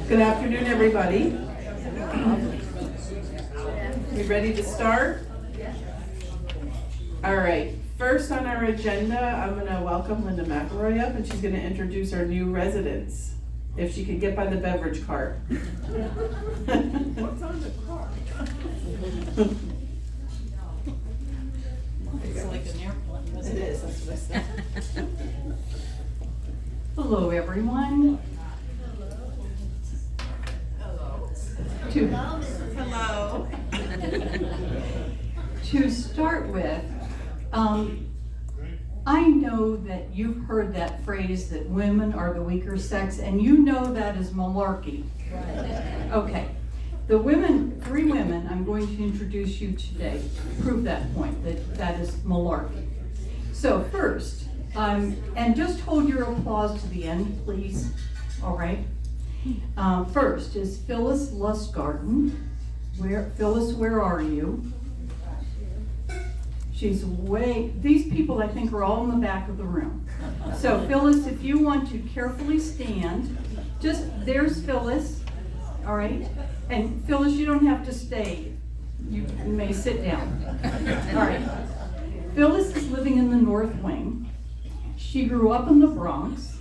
Good afternoon, everybody. We ready to start? All right, first on our agenda, I'm going to welcome Linda McElroy up, and she's going to introduce our new residents. If she could get by the beverage cart. What's on the cart? It's like an airplane, It is, that's what I said. Hello, everyone. Hello. To start with, I know that you've heard that phrase that women are the weaker sex, and you know that is malarkey. Okay. The women, 3 women, I'm going to introduce you today, prove that point, that is malarkey. So first, and just hold your applause to the end, please, all right? First is Phyllis Lustgarten. Phyllis, where are you? She's these people I think are all in the back of the room. So Phyllis, if you want to carefully stand, there's Phyllis, all right? And Phyllis, you don't have to stay. You may sit down. All right. Phyllis is living in the North Wing. She grew up in the Bronx.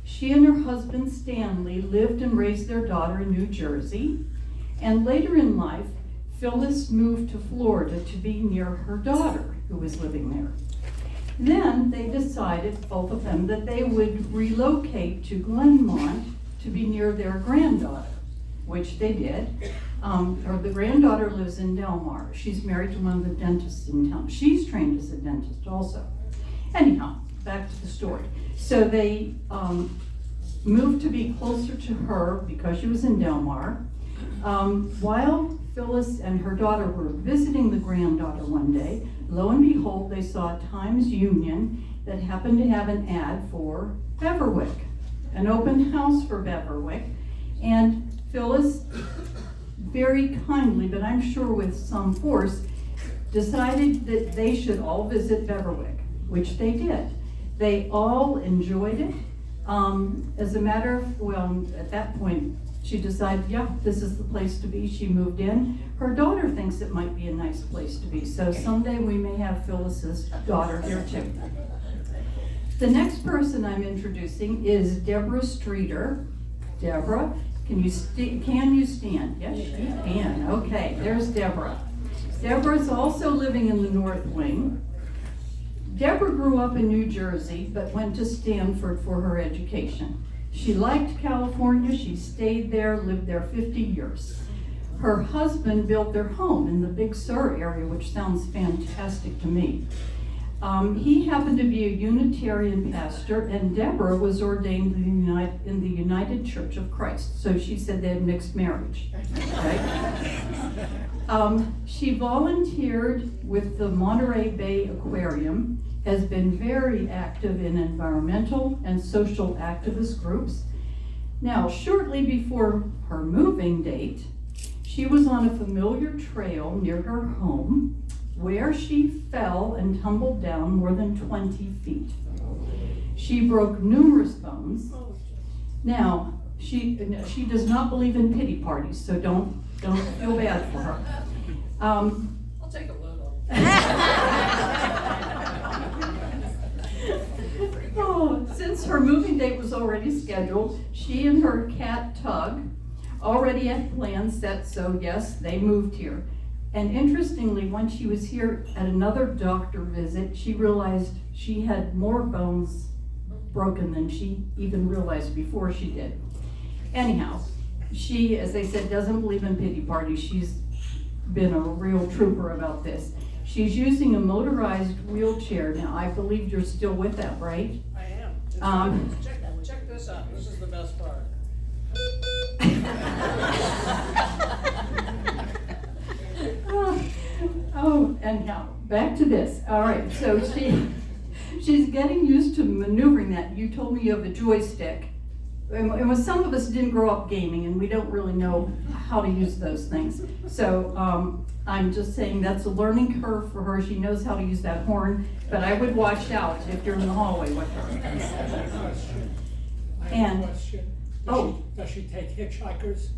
She and her husband Stanley lived and raised their daughter in New Jersey. And later in life, Phyllis moved to Florida to be near her daughter, who was living there. Then they decided, both of them, that they would relocate to Glenmont to be near their granddaughter, which they did. The granddaughter lives in Del Mar. She's married to one of the dentists in town. She's trained as a dentist also. Anyhow, back to the story. So they moved to be closer to her because she was in Del Mar. While Phyllis and her daughter were visiting the granddaughter one day, lo and behold, they saw Times Union that happened to have an ad for Beverwick, an open house for Beverwick. And Phyllis, very kindly, but I'm sure with some force, decided that they should all visit Beverwick, which they did. They all enjoyed it. As a matter of, at that point, she decided, yeah, this is the place to be. She moved in. Her daughter thinks it might be a nice place to be. So someday we may have Phyllis's daughter here too. The next person I'm introducing is Deborah Streeter. Deborah, can you stand? Yes, she can. Okay, there's Deborah. Deborah's also living in the North Wing. Deborah grew up in New Jersey, but went to Stanford for her education. She liked California. She stayed there, lived there 50 years. Her husband built their home in the Big Sur area, which sounds fantastic to me. He happened to be a Unitarian pastor, and Deborah was ordained in the United Church of Christ. So she said they had mixed marriage. Okay? She volunteered with the Monterey Bay Aquarium, has been very active in environmental and social activist groups. Now, shortly before her moving date, she was on a familiar trail near her home where she fell and tumbled down more than 20 feet. She broke numerous bones. Now, she does not believe in pity parties, so don't feel bad for her. I'll take a little. Since her moving date was already scheduled, she and her cat Tug already had plans set, so yes, they moved here. And interestingly, when she was here at another doctor visit, she realized she had more bones broken than she even realized before she did. Anyhow, she, as I said, doesn't believe in pity parties. She's been a real trooper about this. She's using a motorized wheelchair now. I believe you're still with that, right? I am. Check this out. This is the best part. And now back to this. All right, so she's getting used to maneuvering that. You told me you have a joystick. And some of us didn't grow up gaming, and we don't really know how to use those things. So I'm just saying that's a learning curve for her. She knows how to use that horn, but I would watch out if you're in the hallway with her. And, oh, Does she take hitchhikers?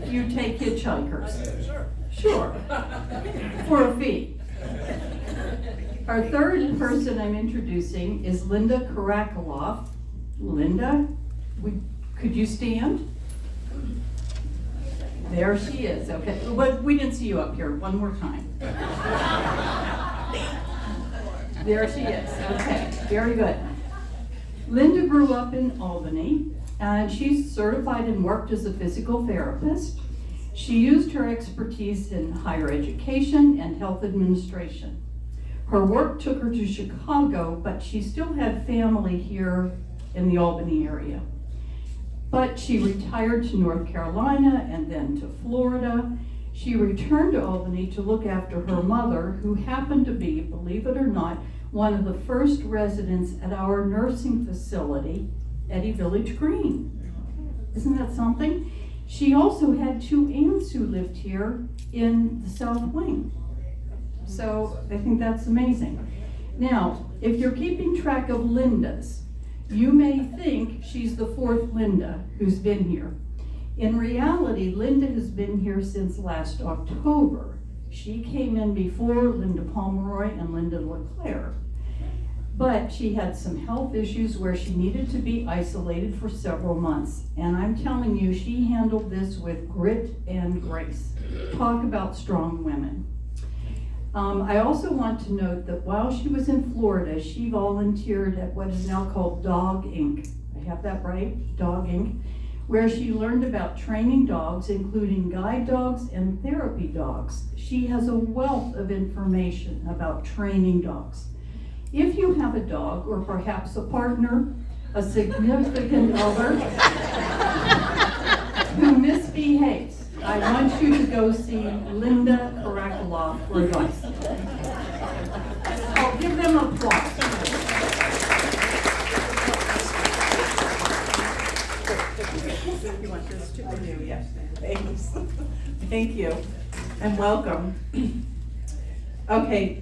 You take hitchhikers. Sure. Sure. For a fee. Our third person I'm introducing is Linda Karakaloff. Linda, could you stand? There she is, okay. But we didn't see you up here, one more time. There she is, okay, very good. Linda grew up in Albany, and she's certified and worked as a physical therapist. She used her expertise in higher education and health administration. Her work took her to Chicago, but she still had family here in the Albany area. But she retired to North Carolina and then to Florida. She returned to Albany to look after her mother, who happened to be, believe it or not, one of the first residents at our nursing facility, Eddy Village Green. Isn't that something? She also had 2 aunts who lived here in the South Wing. So I think that's amazing. Now, if you're keeping track of Lindas, you may think she's the 4th Linda who's been here. In reality, Linda has been here since last October. She came in before Linda Pomeroy and Linda LeClaire. But she had some health issues where she needed to be isolated for several months. And I'm telling you, she handled this with grit and grace. Talk about strong women. I also want to note that while she was in Florida, she volunteered at what is now called Dog Inc. I have that right? Dog Inc., where she learned about training dogs, including guide dogs and therapy dogs. She has a wealth of information about training dogs. If you have a dog, or perhaps a partner, a significant other, who misbehaves, I want you to go see Linda Karakaloff for advice. Oh, give them applause. You want this to renew? Yes. Thanks. Thank you, and welcome. Okay,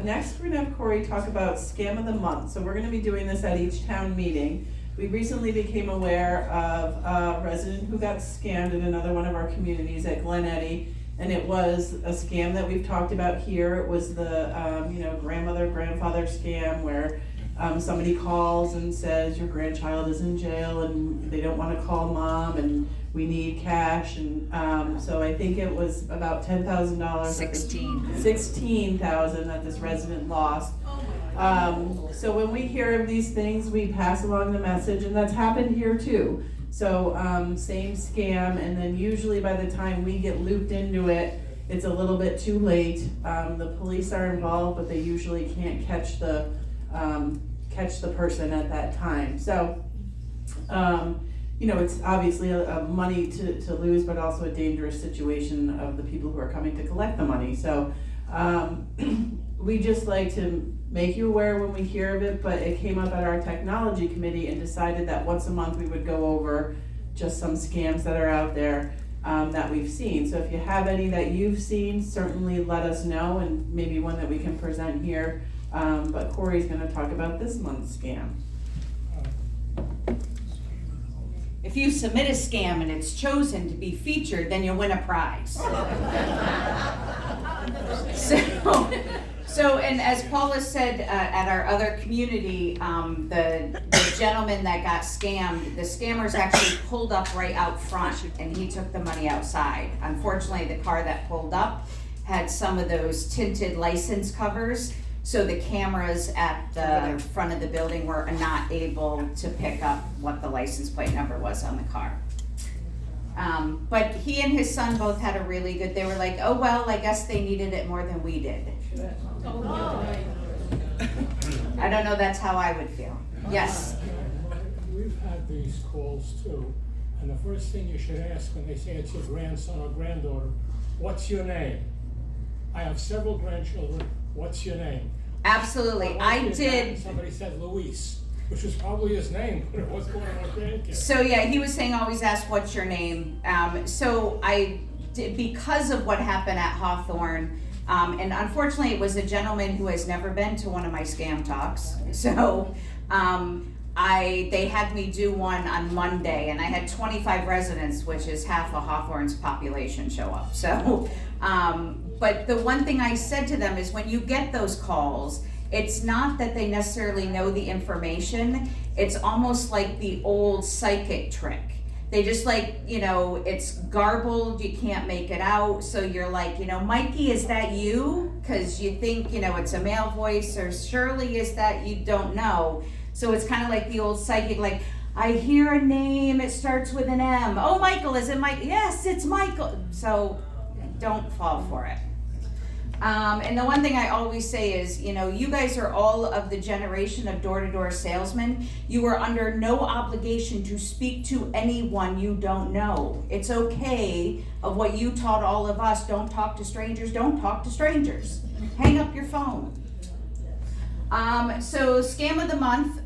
next we're gonna have Corey talk about Scam of the Month. So we're gonna be doing this at each town meeting. We recently became aware of a resident who got scammed in another one of our communities at Glen Eddy. And it was a scam that we've talked about here. It was the, grandmother, grandfather scam where somebody calls and says your grandchild is in jail and they don't wanna call mom and we need cash. And so I think it was about $10,000. 16,000 that this resident lost. So when we hear of these things, we pass along the message, and that's happened here too. So same scam, and then usually by the time we get looped into it, it's a little bit too late. The police are involved, but they usually can't catch the person at that time. So it's obviously a money to lose, but also a dangerous situation of the people who are coming to collect the money. So we just like to make you aware when we hear of it, but it came up at our technology committee and decided that once a month we would go over just some scams that are out there that we've seen. So if you have any that you've seen, certainly let us know, and maybe one that we can present here. But Corey's gonna talk about this month's scam. If you submit a scam and it's chosen to be featured, then you'll win a prize. So, and as Paula said at our other community, the gentleman that got scammed, the scammers actually pulled up right out front and he took the money outside. Unfortunately, the car that pulled up had some of those tinted license covers, so the cameras at the front of the building were not able to pick up what the license plate number was on the car. But he and his son both had a really good, they were like, oh well, I guess they needed it more than we did. I don't know, that's how I would feel. Yes? We've had these calls too, and the first thing you should ask when they say it's your grandson or granddaughter, what's your name? I have several grandchildren, what's your name? Absolutely, I did. Somebody said Luis, which was probably his name, but it was one of our grandkids. So yeah, he was saying always ask what's your name. So I did, because of what happened at Hawthorne, and unfortunately it was a gentleman who has never been to one of my scam talks. So I They had me do one on Monday, and I had 25 residents, which is half of Hawthorne's population, show up. So, but the one thing I said to them is when you get those calls, it's not that they necessarily know the information. It's almost like the old psychic trick. They just it's garbled, you can't make it out. So you're like, Mikey, is that you? Because you think, it's a male voice, or Shirley, is that you? Don't know. So it's kind of like the old psychic, like, I hear a name, it starts with an M. Oh, Michael, is it Mike? Yes, it's Michael. So don't fall for it. And the one thing I always say is, you guys are all of the generation of door-to-door salesmen. You are under no obligation to speak to anyone you don't know. It's okay of what you taught all of us. Don't talk to strangers. Don't talk to strangers. Hang up your phone. So Scam of the Month,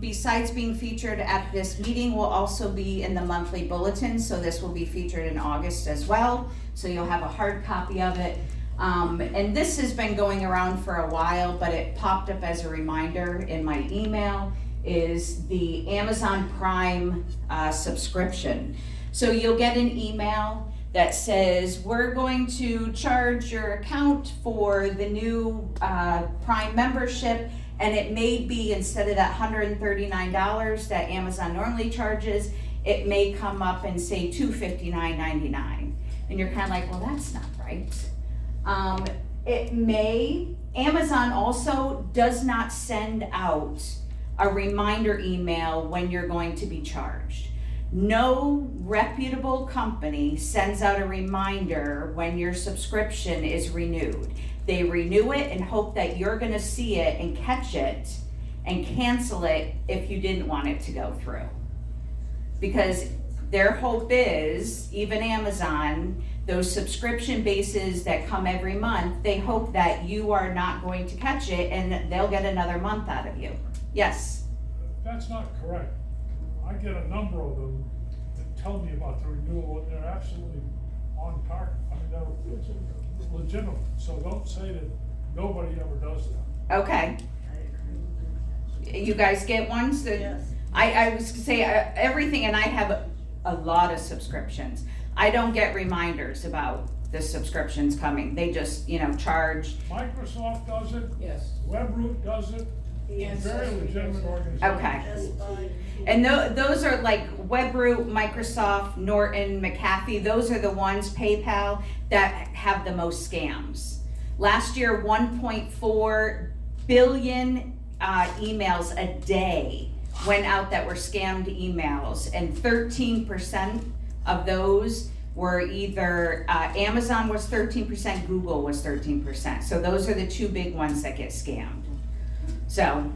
besides being featured at this meeting, will also be in the monthly bulletin. So this will be featured in August as well. So you'll have a hard copy of it. And this has been going around for a while, but it popped up as a reminder in my email, is the Amazon Prime subscription. So you'll get an email that says, we're going to charge your account for the new Prime membership, and it may be, instead of that $139 that Amazon normally charges, it may come up and say $259.99. And you're kind of like, well, that's not right. Amazon also does not send out a reminder email when you're going to be charged. No reputable company sends out a reminder when your subscription is renewed. They renew it and hope that you're going to see it and catch it and cancel it if you didn't want it to go through. Because their hope is, even Amazon, those subscription bases that come every month, they hope that you are not going to catch it and they'll get another month out of you. Yes? That's not correct. I get a number of them that tell me about the renewal, and they're absolutely on target. I mean, they're legitimate, so don't say that nobody ever does that. Okay. You guys get ones that? Yes. I was gonna say everything, and I have a lot of subscriptions. I don't get reminders about the subscriptions coming. They just, charge. Microsoft does it. Yes. WebRoot does it. Yes. Very legitimate organization. Okay. And those are like WebRoot, Microsoft, Norton, McAfee. Those are the ones, PayPal, that have the most scams. Last year, 1.4 billion emails a day went out that were scammed emails, and 13% of those were either Amazon was 13%, Google was 13%. So those are the two big ones that get scammed. So,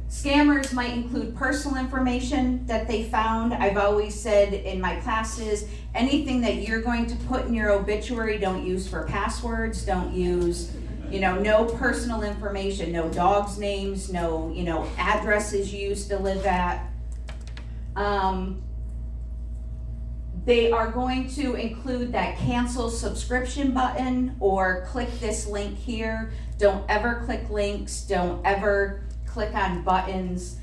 scammers might include personal information that they found. I've always said in my classes, anything that you're going to put in your obituary, don't use for passwords, don't use, no personal information, no dogs' names, no, addresses you used to live at. They are going to include that cancel subscription button or click this link here. Don't ever click links, don't ever click on buttons,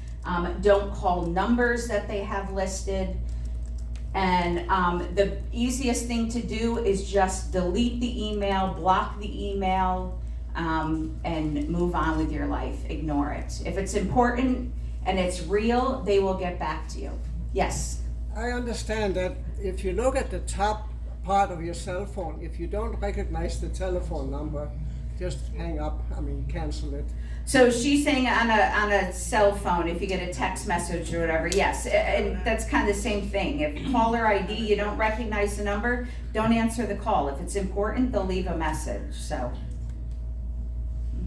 don't call numbers that they have listed. And the easiest thing to do is just delete the email, block the email, and move on with your life. Ignore it. If it's important and it's real, they will get back to you. Yes? I understand that if you look at the top part of your cell phone, if you don't recognize the telephone number, just hang up, cancel it. So she's saying on a cell phone, if you get a text message or whatever, yes, and that's kind of the same thing. If caller ID, you don't recognize the number, don't answer the call. If it's important, they'll leave a message, so.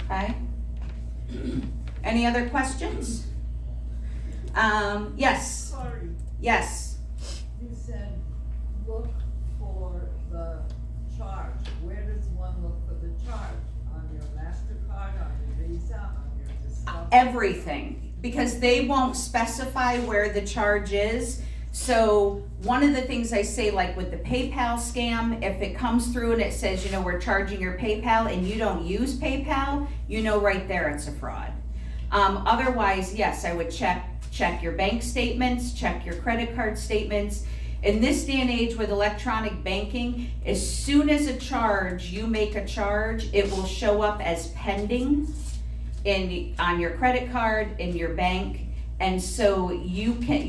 Okay? Any other questions? Yes, Sorry, yes. you said look for the charge. Where does one look for the charge? On your MasterCard, on your Visa, on your Discover? Everything, because they won't specify where the charge is. So one of the things I say, like with the PayPal scam, if it comes through and it says, we're charging your PayPal and you don't use PayPal, right there it's a fraud. Otherwise, yes, I would check your bank statements, check your credit card statements. In this day and age with electronic banking, as soon as you make a charge, it will show up as pending on your credit card, in your bank. And so you can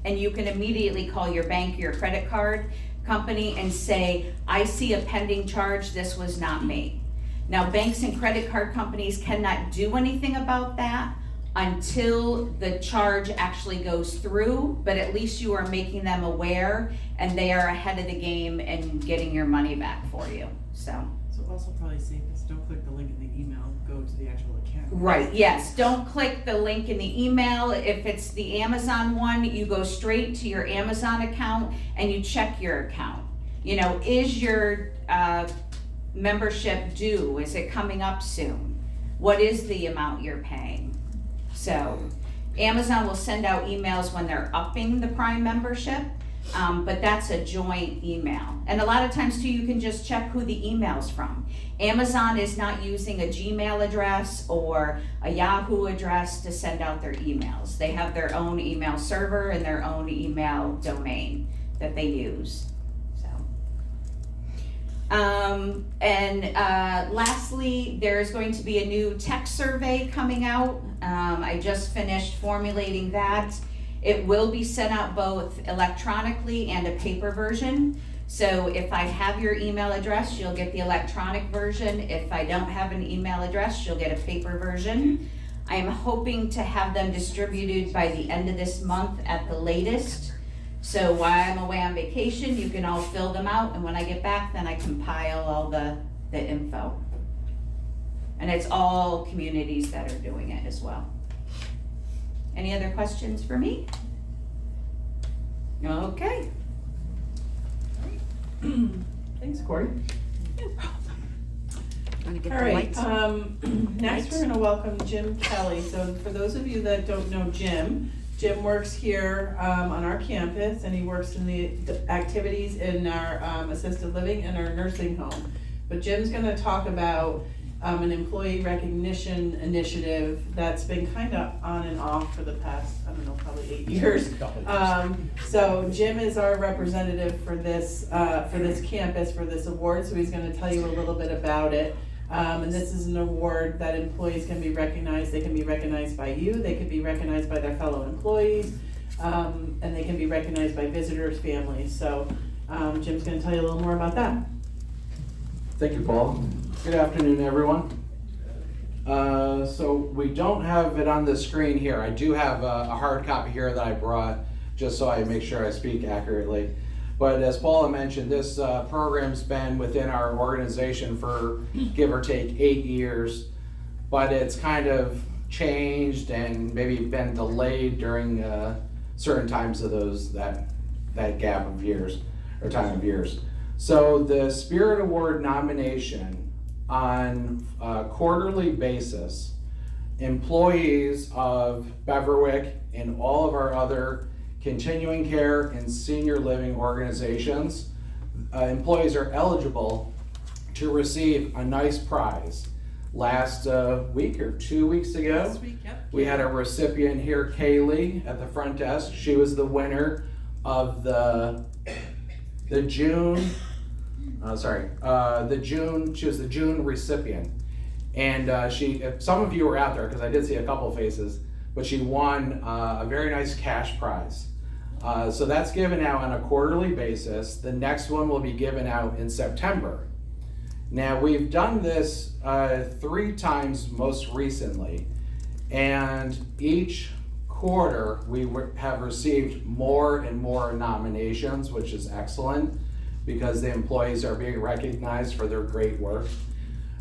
immediately call your bank, your credit card company and say, I see a pending charge, this was not me. Now, banks and credit card companies cannot do anything about that until the charge actually goes through, but at least you are making them aware and they are ahead of the game and getting your money back for you, so. So also probably safest, don't click the link in the email, go to the actual account. Right, yes, don't click the link in the email. If it's the Amazon one, you go straight to your Amazon account and you check your account. You know, is your membership due? Is it coming up soon? What is the amount you're paying? So Amazon will send out emails when they're upping the Prime membership, but that's a joint email. And a lot of times too, you can just check who the email's from. Amazon is not using a Gmail address or a Yahoo address to send out their emails. They have their own email server and their own email domain that they use. Lastly, there's going to be a new tech survey coming out. I just finished formulating that. It will be sent out both electronically and a paper version. So if I have your email address, you'll get the electronic version. If I don't have an email address, you'll get a paper version. I am hoping to have them distributed by the end of this month at the latest. So while I'm away on vacation, you can all fill them out, and when I get back, then I compile all the info. And it's all communities that are doing it as well. Any other questions for me? Okay. Thanks, Corey. Wanna get All the right, lights? next we're gonna welcome Jim Kelly. So for those of you that don't know Jim works here on our campus, and he works in the activities in our assisted living and our nursing home. But Jim's gonna talk about an employee recognition initiative that's been kind of on and off for the past, I don't know, probably 8 years. So Jim is our representative for this campus, for this award, so he's gonna tell you a little bit about it. And this is an award that employees can be recognized. They can be recognized by you, they can be recognized by their fellow employees, and they can be recognized by visitors, families. So Jim's gonna tell you a little more about that. Thank you, Paul. Good afternoon, everyone. So we don't have it on the screen here. I do have a hard copy here that I brought just so I make sure I speak accurately. But as Paula mentioned, this program's been within our organization for give or take 8 years, but it's kind of changed and maybe been delayed during certain times of that gap of years or time of years. So the Spirit Award nomination on a quarterly basis, employees of Beverwick and all of our other continuing care and senior living organizations, employees are eligible to receive a nice prize. Last week or 2 weeks ago, This week, yep. we had a recipient here, Kaylee, at the front desk. She was the winner of the June, she was the June recipient. And some of you were out there, because I did see a couple faces, but she won a very nice cash prize. So that's given out on a quarterly basis. The next one will be given out in September. Now, we've done this 3 times most recently, and each quarter we have received more and more nominations, which is excellent because the employees are being recognized for their great work.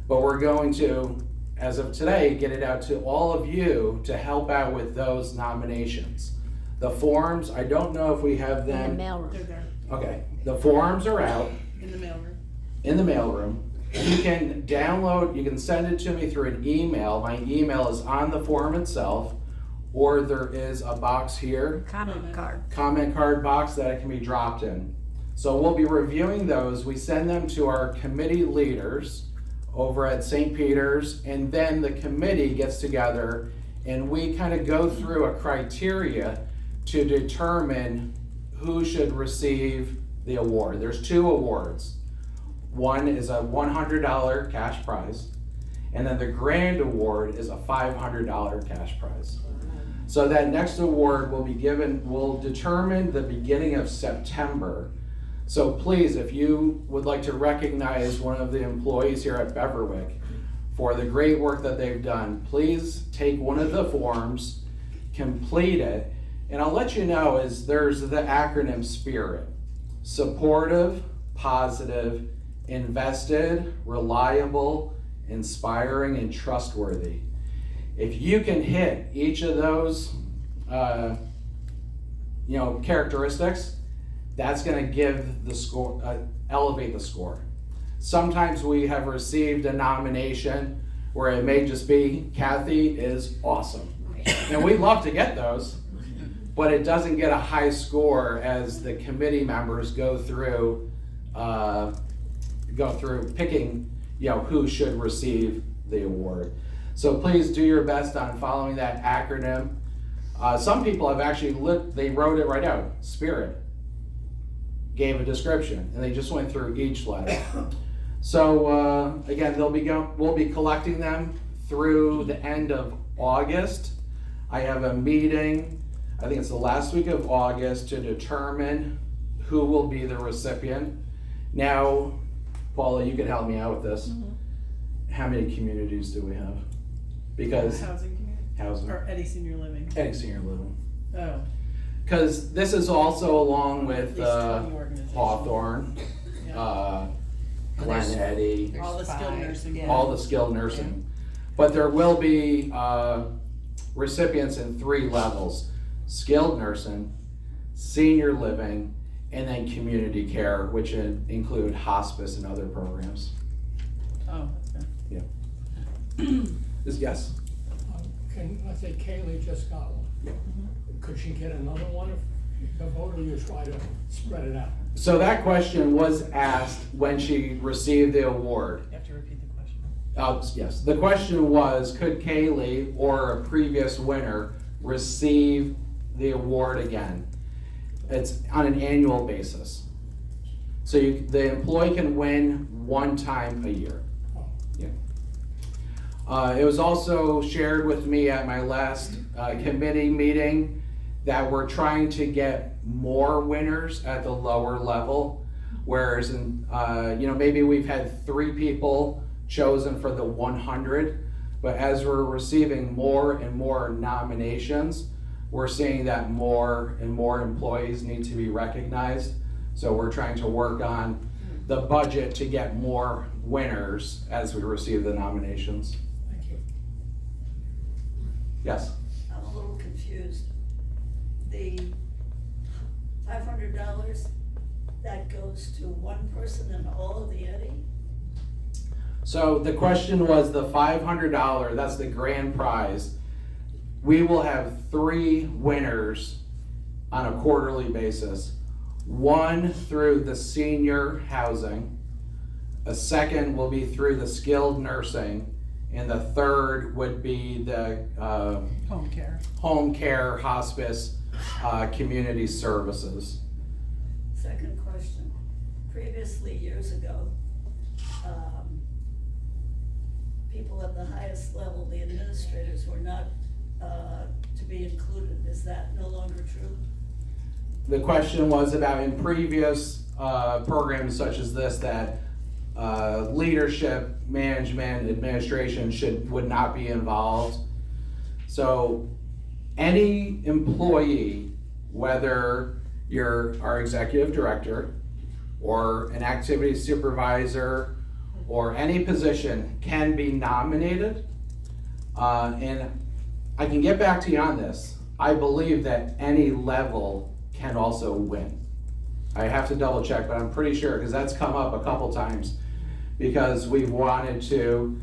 But we're going to, as of today, get it out to all of you to help out with those nominations. The forms, I don't know if we have them. In the mailroom. They're there, Okay, the forms are out in the mailroom. in the mailroom. You can download, you can send it to me through an email. My email is on the form itself, or there is a box here, Comment card. comment card box that it can be dropped in. So we'll be reviewing those. We send them to our committee leaders over at St. Peter's, and then the committee gets together and we kind of go through a criteria to determine who should receive the award. There's 2 awards. One is a $100 cash prize, and then the grand award is a $500 cash prize. So that next award will determine the beginning of September. So please, if you would like to recognize one of the employees here at Beverwick for the great work that they've done, please take one of the forms, complete it, and I'll let you know there's the acronym SPIRIT. Supportive, positive, invested, reliable, inspiring, and trustworthy. If you can hit each of those characteristics, that's going to give the score, elevate the score. Sometimes we have received a nomination where it may just be Kathy is awesome, and we love to get those, but it doesn't get a high score as the committee members go through picking who should receive the award. So please do your best on following that acronym. Some people have actually they wrote it right out, SPIRIT, gave a description, and they just went through each letter. So again, we'll be collecting them through the end of August. I have a meeting, I think it's the last week of August, to determine who will be the recipient. Now, Paula, you can help me out with this. How many communities do we have? Because Housing community? housing, Or Eddie Senior Living? Eddie Senior Living. Oh. Because this is also along with At least 20 organizations. Hawthorne, Yeah. Glen Eddy, All the skilled nursing. all the skilled nursing. But there will be recipients in 3 levels: skilled nursing, senior living, and then community care, which include hospice and other programs. Oh, that's good. Yes? Let's say Kaylee just got one. Yeah. Could she get another one if the vote, or you try to spread it out? So that question was asked when she received the award. You have to repeat the question. Yes, the question was, could Kaylee or a previous winner receive the award again? It's on an annual basis. So the employee can win 1 time a year. Oh. Yeah. It was also shared with me at my last committee meeting that we're trying to get more winners at the lower level, whereas maybe we've had 3 people chosen for the 100, but as we're receiving more and more nominations, we're seeing that more and more employees need to be recognized. So we're trying to work on the budget to get more winners as we receive the nominations. Thank you. Yes? I'm a little confused. The $500, that goes to one person in all of the Eddy? So the question was the $500, that's the grand prize. We will have 3 winners on a quarterly basis. 1 through the senior housing, a second will be through the skilled nursing, and the third would be the home care, hospice, community services. Second question. Previously, years ago, people at the highest level, the administrators, were not to be included. Is that no longer true? The question was about in previous programs such as this that leadership, management, administration would not be involved. So any employee, whether you're our executive director or an activity supervisor or any position, can be nominated. And I can get back to you on this. I believe that any level can also win. I have to double check, but I'm pretty sure, because that's come up a couple times, because we've wanted to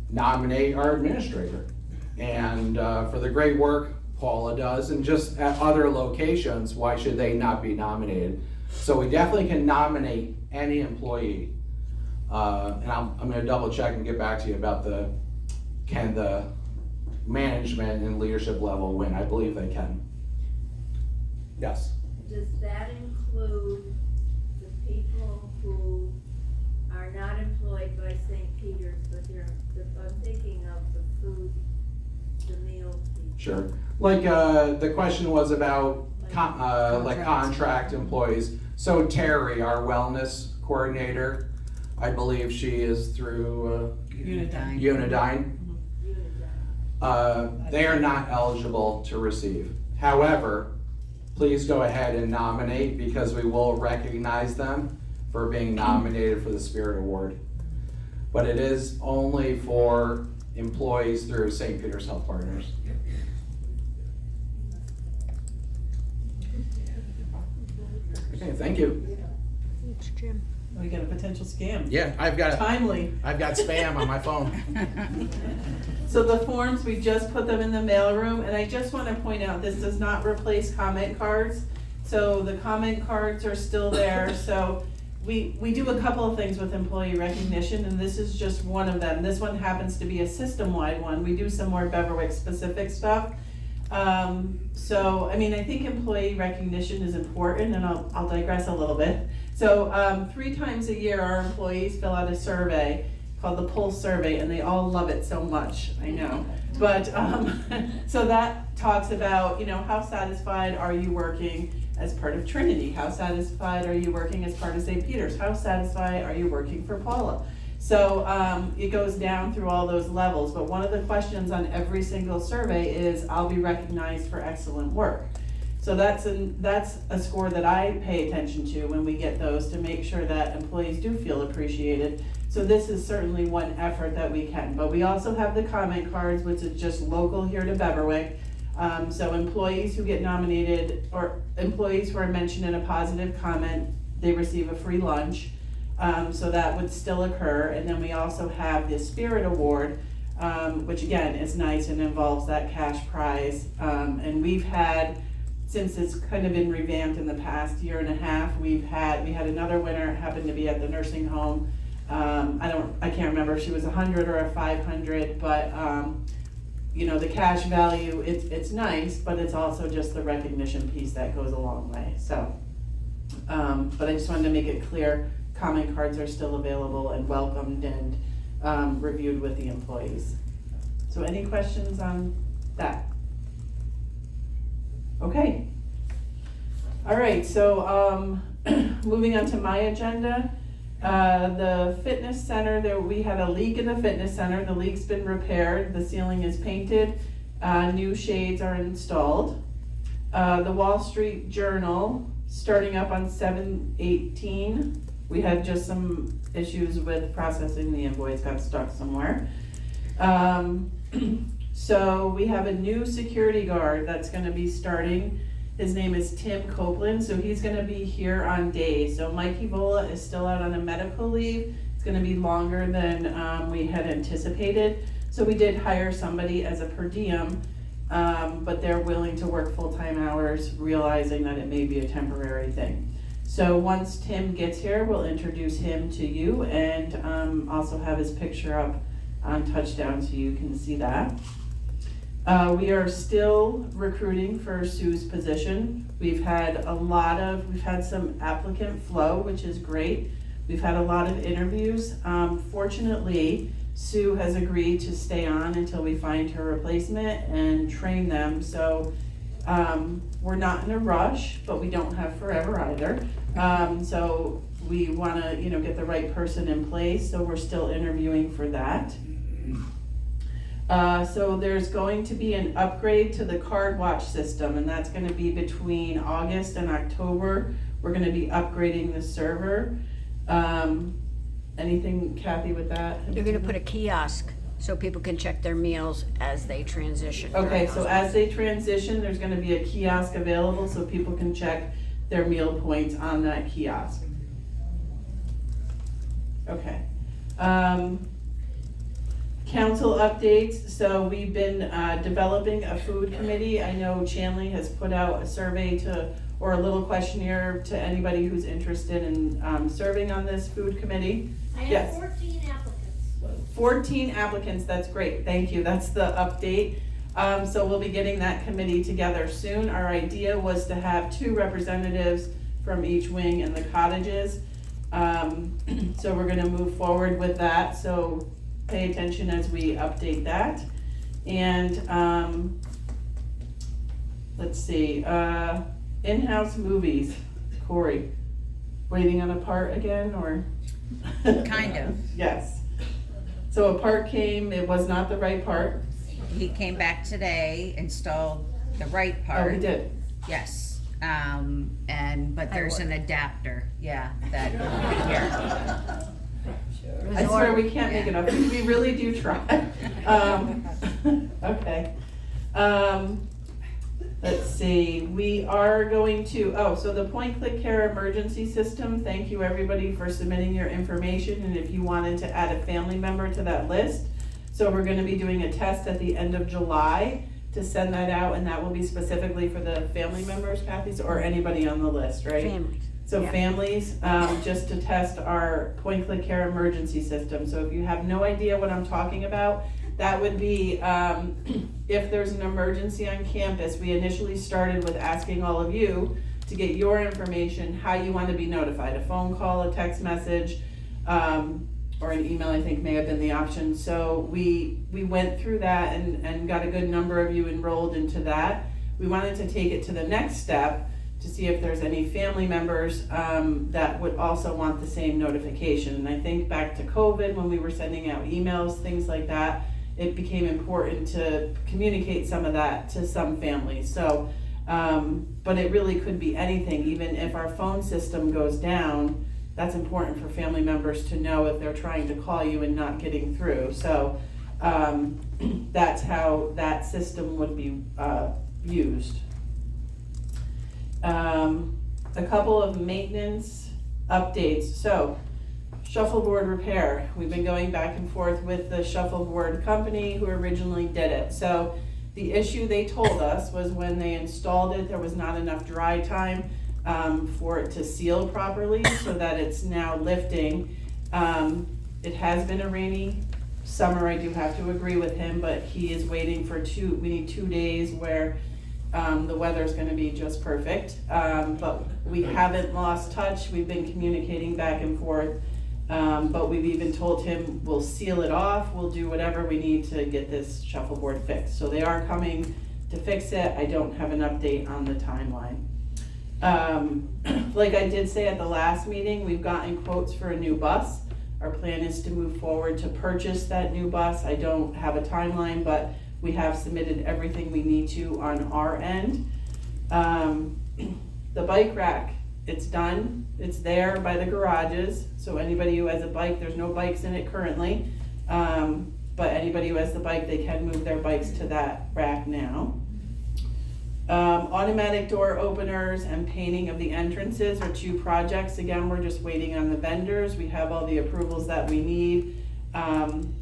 nominate our administrator. And for the great work Paula does, and just at other locations, why should they not be nominated? So we definitely can nominate any employee. And I'm gonna double check and get back to you about can the management and leadership level win? I believe they can. Yes. Does that include the people who are not employed by St. Peter's, but I'm thinking of the food, the meal people? Sure. Like, the question was about like contract employees. So Terry, our wellness coordinator, I believe she is through Unidyne. Unidyne. They are not eligible to receive. However, please go ahead and nominate because we will recognize them for being nominated for the Spirit Award. But it is only for employees through St. Peter's Health Partners. Okay, thank you. We got a potential scam. Yeah, I've got Timely. spam on my phone. So the forms, we just put them in the mailroom, and I just want to point out, this does not replace comment cards. So the comment cards are still there, so we do a couple of things with employee recognition, and this is just one of them. This one happens to be a system-wide one. We do some more Beverwick-specific stuff. So, I mean, I think employee recognition is important, and I'll digress a little bit. So, 3 times a year, our employees fill out a survey called the Pulse Survey, and they all love it so much, I know. But, so that talks about, you know, how satisfied are you working as part of Trinity? How satisfied are you working as part of St. Peter's? How satisfied are you working for Paula? So it goes down through all those levels, but one of the questions on every single survey is, I'll be recognized for excellent work. So that's a score that I pay attention to when we get those, to make sure that employees do feel appreciated. So this is certainly one effort that we can, but we also have the comment cards, which is just local here to Beverwick. So employees who get nominated, or employees who are mentioned in a positive comment, they receive a free lunch. So that would still occur. And then we also have the Spirit Award, which again is nice and involves that cash prize. And we've had, since it's kind of been revamped in the past year and a half, we had another winner, it happened to be at the nursing home. I can't remember if she was 100 or a 500, but you know, the cash value, it's nice, but it's also just the recognition piece that goes a long way. So, but I just wanted to make it clear, comment cards are still available and welcomed and reviewed with the employees. So any questions on that? Okay. All right, so moving on to my agenda. The fitness center, we had a leak in the fitness center. The leak's been repaired. The ceiling is painted. New shades are installed. The Wall Street Journal, starting up on 7/18. We had just some issues with processing the invoice, got stuck somewhere. So we have a new security guard that's gonna be starting. His name is Tim Copeland, so he's gonna be here on days. So Mike Evola is still out on a medical leave. It's gonna be longer than we had anticipated. So we did hire somebody as a per diem, but they're willing to work full-time hours, realizing that it may be a temporary thing. So once Tim gets here, we'll introduce him to you and also have his picture up on Touchdown so you can see that. We are still recruiting for Sue's position. We've had some applicant flow, which is great. We've had a lot of interviews. Fortunately, Sue has agreed to stay on until we find her replacement and train them. So we're not in a rush, but we don't have forever either. So we wanna, get the right person in place, so we're still interviewing for that. So there's going to be an upgrade to the card watch system, and that's gonna be between August and October. We're gonna be upgrading the server. Anything, Kathy, with that? You're gonna put a kiosk so people can check their meals as they transition. Okay, so as they transition, there's gonna be a kiosk available so people can check their meal points on that kiosk. Okay. Council updates, so we've been developing a food committee. I know Chanley has put out a survey to or a little questionnaire to anybody who's interested in, serving on this food committee. I have Yes. 14 applicants. 14 applicants, that's great, thank you, that's the update. So we'll be getting that committee together soon. Our idea was to have 2 representatives from each wing in the cottages. So we're gonna move forward with that, so pay attention as we update that. And, let's see, in-house movies, Corey, waiting on a part again, or? Kind of. Yes. So a part came, it was not the right part. He came back today, installed the right Oh, part. he did. Yes, but there's an adapter, yeah, that, here. I swear we can't make it up, we really do try. Okay. Let's see, we are going to, so the Point Click Care emergency system, thank you everybody for submitting your information, and if you wanted to add a family member to that list. So we're gonna be doing a test at the end of July to send that out, and that will be specifically for the family members, Kathy, or anybody on the list, right? Families. So Yeah. families, just to test our Point Click Care emergency system. So if you have no idea what I'm talking about, that would be, if there's an emergency on campus, we initially started with asking all of you to get your information, how you want to be notified, a phone call, a text message, or an email, I think may have been the option. So we went through that and got a good number of you enrolled into that. We wanted to take it to the next step to see if there's any family members that would also want the same notification. And I think back to COVID, when we were sending out emails, things like that, it became important to communicate some of that to some families. So, but it really could be anything, even if our phone system goes down, that's important for family members to know if they're trying to call you and not getting through. So, that's how that system would be used. A couple of maintenance updates. So, shuffleboard repair. We've been going back and forth with the shuffleboard company who originally did it. So, the issue they told us was when they installed it, there was not enough dry time for it to seal properly, so that it's now lifting. It has been a rainy summer, I do have to agree with him, but he is waiting for we need 2 days where the weather's gonna be just perfect. But we haven't lost touch, we've been communicating back and forth. But we've even told him we'll seal it off, we'll do whatever we need to get this shuffleboard fixed. So they are coming to fix it, I don't have an update on the timeline. Like I did say at the last meeting, we've gotten quotes for a new bus. Our plan is to move forward to purchase that new bus. I don't have a timeline, but we have submitted everything we need to on our end. The bike rack, it's done, it's there by the garages, so anybody who has a bike, there's no bikes in it currently, but anybody who has the bike, they can move their bikes to that rack now. Automatic door openers and painting of the entrances are 2 projects. Again, we're just waiting on the vendors. We have all the approvals that we need.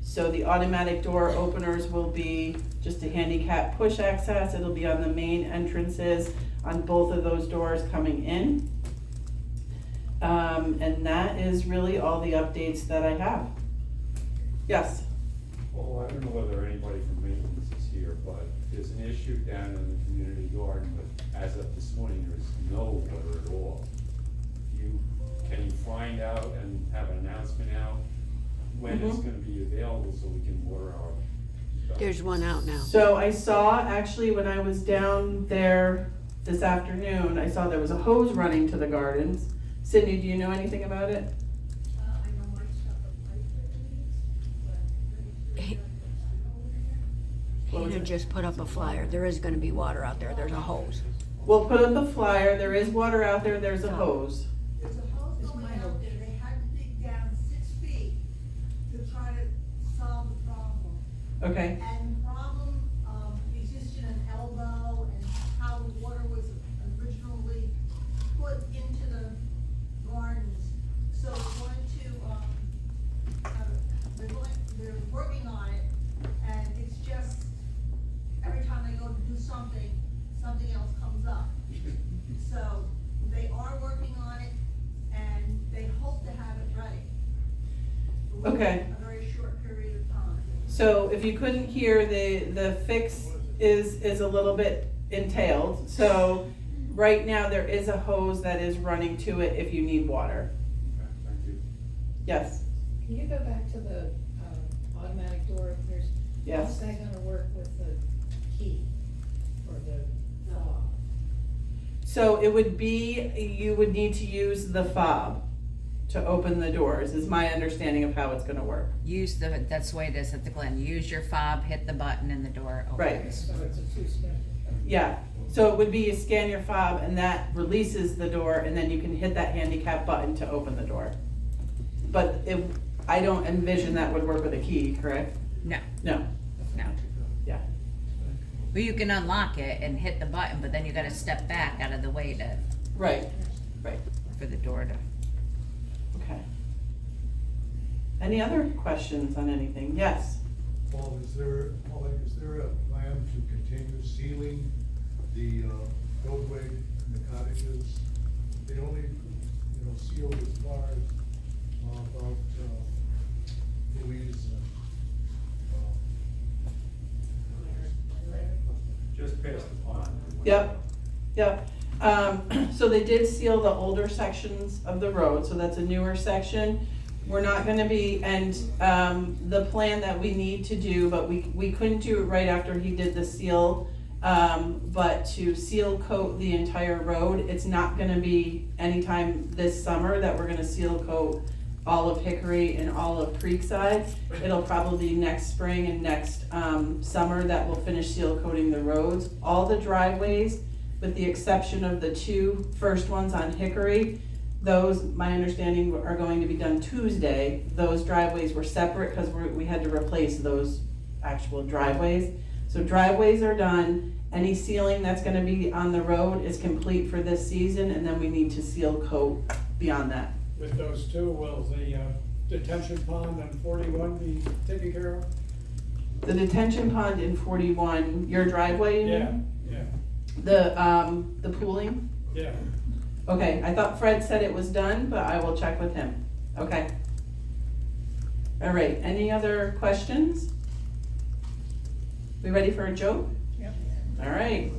So the automatic door openers will be just a handicap push access. It'll be on the main entrances on both of those doors coming in. And that is really all the updates that I have. Yes? Well, I don't know whether anybody from maintenance is here, but there's an issue down in the community garden, but as of this morning, there's no water at all. Can you find out and have an announcement out when it's gonna be available so we can water our? There's one out now. So I saw, actually, when I was down there this afternoon, I saw there was a hose running to the gardens. Sydney, do you know anything about it? I know my stuff Hannah just put up a flyer. There is gonna be water out there. There's a hose. We'll put up the flyer, there is water out there, there's a hose. There's a hose going out there, they had to dig down 6 feet to try to solve the problem. Okay, And the problem, existed in Elbow and how the water was originally put into the gardens. So we're going to, they're working on it, and it's just, every time they go to do something, something else comes up. So they are working on it and they hope to have it ready. Okay. A very short period of time. So if you couldn't hear, the fix is a little bit entailed. So right now, there is a hose that is running to it if you need water. Okay, thank you. Yes, Can you go back to the automatic door openers? yes. How's that gonna work with the key or the fob? So it would be, you would need to use the fob to open the doors, is my understanding of how it's gonna work. That's the way it is at the Glen. Use your fob, hit the button, and the door opens. Right. So it's a two-step. Yeah, so it would be you scan your fob and that releases the door and then you can hit that handicap button to open the door. But I don't envision that would work with a key, correct? No, No, no. yeah, Well, you can unlock it and hit the button, but then you gotta step back out of the way right, for the door to. okay. Any other questions on anything? Yes, Paul, is there a plan to continue sealing the roadway in the cottages? They only, sealed as far as about Louise and Just past the pond. yep. So they did seal the older sections of the road, so that's a newer section. We're not gonna be, and, the plan that we need to do, but we couldn't do it right after he did the seal. But to seal coat the entire road, it's not gonna be anytime this summer that we're gonna seal coat all of Hickory and all of Creekside. It'll probably be next spring and next, summer that we'll finish seal coating the roads. All the driveways, with the exception of the two first ones on Hickory, those, my understanding, are going to be done Tuesday. Those driveways were separate because we had to replace those actual driveways. So driveways are done. Any sealing that's gonna be on the road is complete for this season, and then we need to seal coat beyond that. With those two, will the detention pond on 41 be taken care of? The detention pond in 41, your driveway, you mean? Yeah, The pooling? yeah. Okay, I thought Fred said it was done, but I will check with him. Okay. All right, any other questions? We ready for a joke? Yep. All right.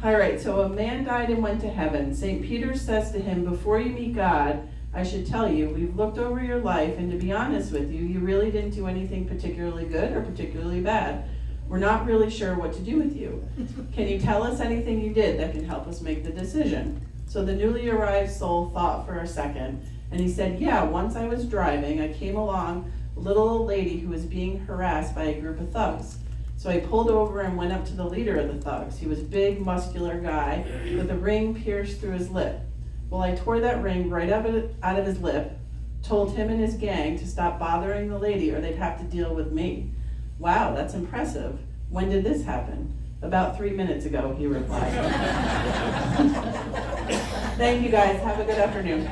All right, so a man died and went to heaven. St. Peter says to him, before you meet God, I should tell you, we've looked over your life, and to be honest with you, you really didn't do anything particularly good or particularly bad. We're not really sure what to do with you. Can you tell us anything you did that can help us make the decision? So the newly arrived soul thought for a second, and he said, yeah, once I was driving, I came along a little old lady who was being harassed by a group of thugs. So I pulled over and went up to the leader of the thugs. He was a big, muscular guy with a ring pierced through his lip. Well, I tore that ring right out of his lip, told him and his gang to stop bothering the lady or they'd have to deal with me. Wow, that's impressive. When did this happen? About 3 minutes ago, he replied. Thank you guys. Have a good afternoon.